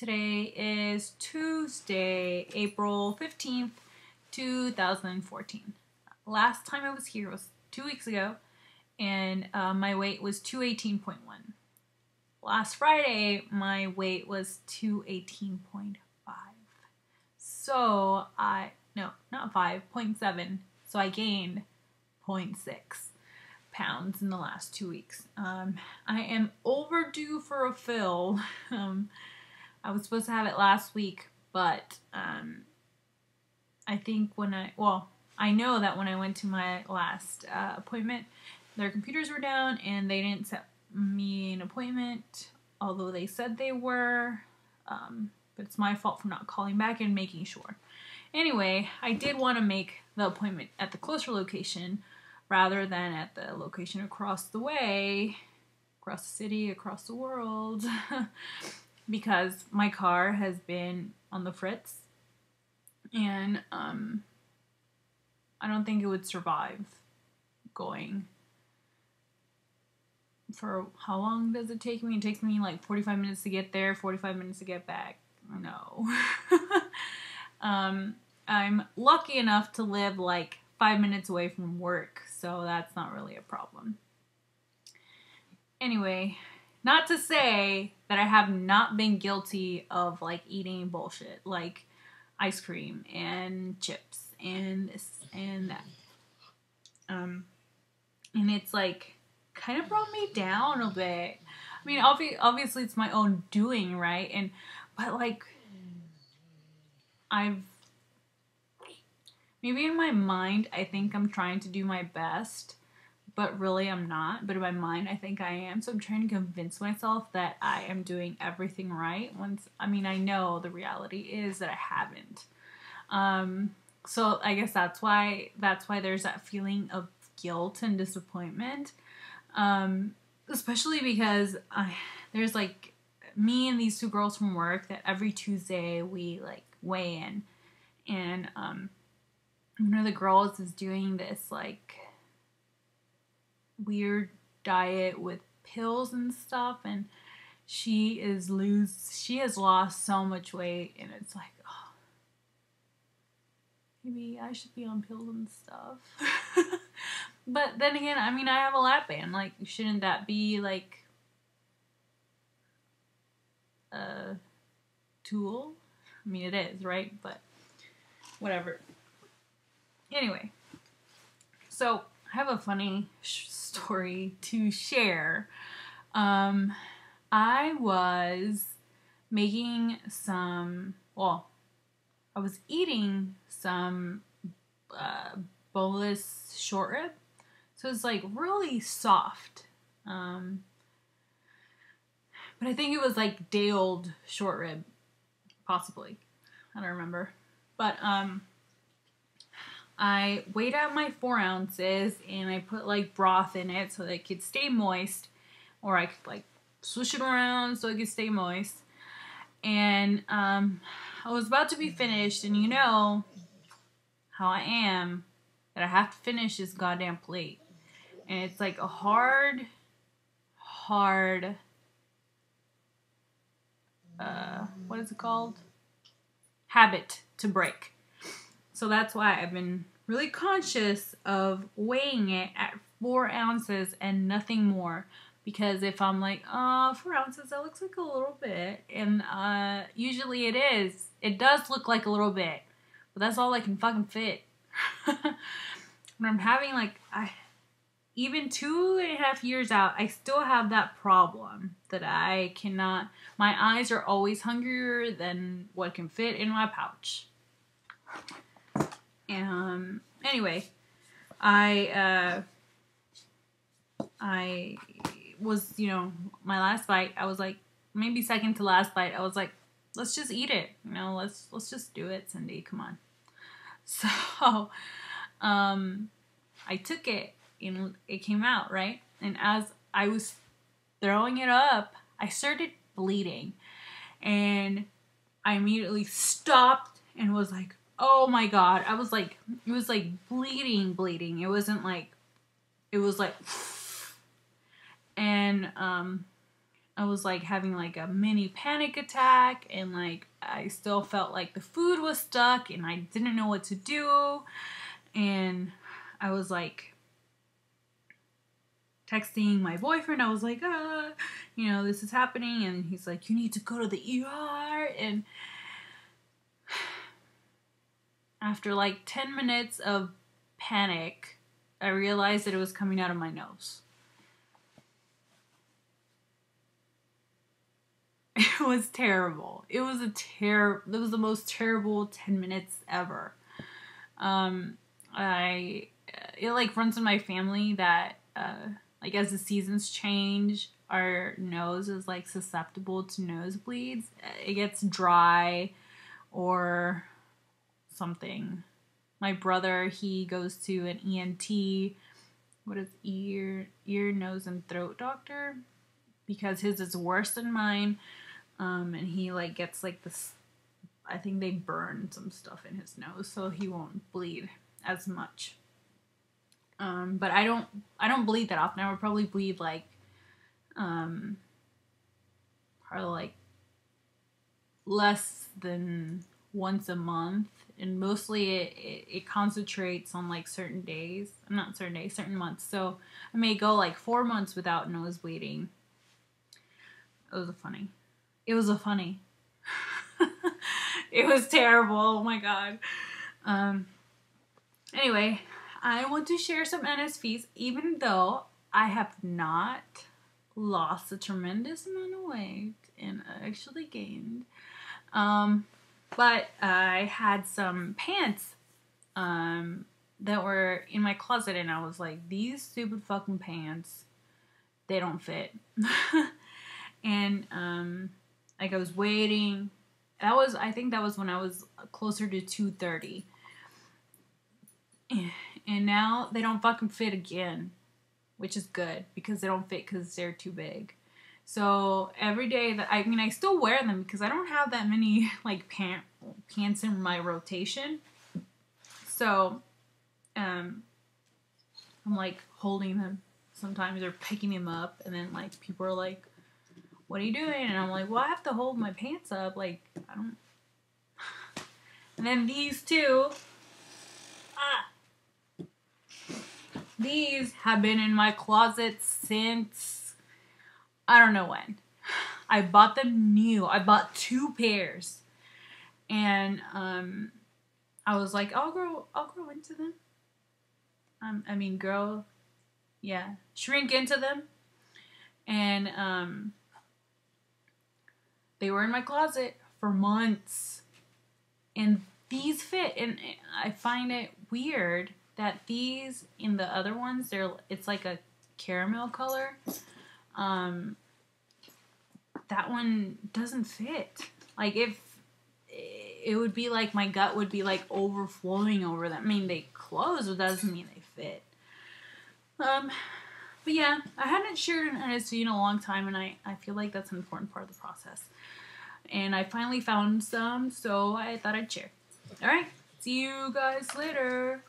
Today is Tuesday, April 15th, 2014. Last time I was here was 2 weeks ago, and my weight was 218.1. Last Friday, my weight was 218.5. So no, not 5, 0.7. So I gained 0.6 pounds in the last 2 weeks. I am overdue for a fill. I was supposed to have it last week, but I think I know that when I went to my last appointment, their computers were down and they didn't set me an appointment, although they said they were, but it's my fault for not calling back and making sure. Anyway, I did want to make the appointment at the closer location rather than at the location across the way, across the city, across the world, because my car has been on the fritz, and I don't think it would survive going. For how long does it take me? It takes me like 45 minutes to get there, 45 minutes to get back. No. I'm lucky enough to live like 5 minutes away from work, so that's not really a problem. Anyway, not to say that I have not been guilty of like eating bullshit, like ice cream and chips and this and that. And it's like kind of brought me down a bit. I mean, obviously it's my own doing, right? But like maybe in my mind I think I'm trying to do my best, but really I'm not. But in my mind I think I am. So I'm trying to convince myself that I am doing everything right. I know the reality is that I haven't. So I guess that's why there's that feeling of guilt and disappointment. Especially because there's like me and these two girls from work that every Tuesday we like weigh in, and one of the girls is doing this like weird diet with pills and stuff, and she has lost so much weight, and it's like, oh, maybe I should be on pills and stuff. But then again, I have a lap band. Like, shouldn't that be like a tool? It is, right? But whatever. Anyway, so I have a funny story to share. I was making I was eating some boneless short rib. So it's like really soft. But I think it was like day-old short rib, possibly. I don't remember. But I weighed out my 4 ounces and I put like broth in it so that it could stay moist, or I could like swoosh it around so it could stay moist. And I was about to be finished, and you know how I am, that I have to finish this goddamn plate. And it's like a hard what is it called? Habit to break. So that's why I've been really conscious of weighing it at 4 ounces and nothing more. Because if I'm like, 4 ounces, that looks like a little bit. And usually it is. It does look like a little bit. But that's all I can fucking fit. When I'm having like, even 2.5 years out, I still have that problem that I cannot, my eyes are always hungrier than what can fit in my pouch. Anyway, I was, my last bite, I was like, maybe second to last bite, I was like, let's just eat it. Let's just do it, Cindy, come on. So, I took it and it came out, right? And as I was throwing it up, I started bleeding, and I immediately stopped and was like, oh my God. It was like bleeding. It wasn't like, it was like, and I was like having like a mini panic attack, and like I still felt like the food was stuck and I didn't know what to do. And I was like texting my boyfriend. I was like, you know, this is happening. And he's like, you need to go to the ER. And after like 10 minutes of panic, I realized that it was coming out of my nose. It was terrible. It was the most terrible 10 minutes ever. It like runs in my family that like as the seasons change, our nose is like susceptible to nosebleeds. It gets dry or something. My brother, he goes to an ENT, what is ear, nose, and throat doctor, because his is worse than mine. And he like gets like this, I think they burn some stuff in his nose so he won't bleed as much. But I don't bleed that often. I would probably bleed like probably like less than once a month, and mostly it concentrates on like certain days. Not certain days, certain months. So I may go like 4 months without nose bleeding. It was funny. It was terrible. Oh my god. Anyway, I want to share some NSVs, even though I have not lost a tremendous amount of weight and actually gained. But I had some pants that were in my closet, and I was like, these stupid fucking pants, they don't fit. And like I was waiting. I think that was when I was closer to 230. And now they don't fucking fit again, which is good because they don't fit because they're too big. So every day I still wear them because I don't have that many like pants in my rotation. So I'm like holding them sometimes or picking them up, and then like people are like, what are you doing? And I'm like, well, I have to hold my pants up. Like, I don't. And then these two. These have been in my closet since I don't know when. I bought them new. I bought 2 pairs. And I was like, I'll grow into them. Shrink into them. And they were in my closet for months. And these fit, and I find it weird that these in the other ones, it's like a caramel color. That one doesn't fit. Like if it would be like my gut would be like overflowing over them. I mean, they close, but that doesn't mean they fit. But yeah, I hadn't shared an NSV in a long time, and I feel like that's an important part of the process. And I finally found some, so I thought I'd share. Alright, see you guys later.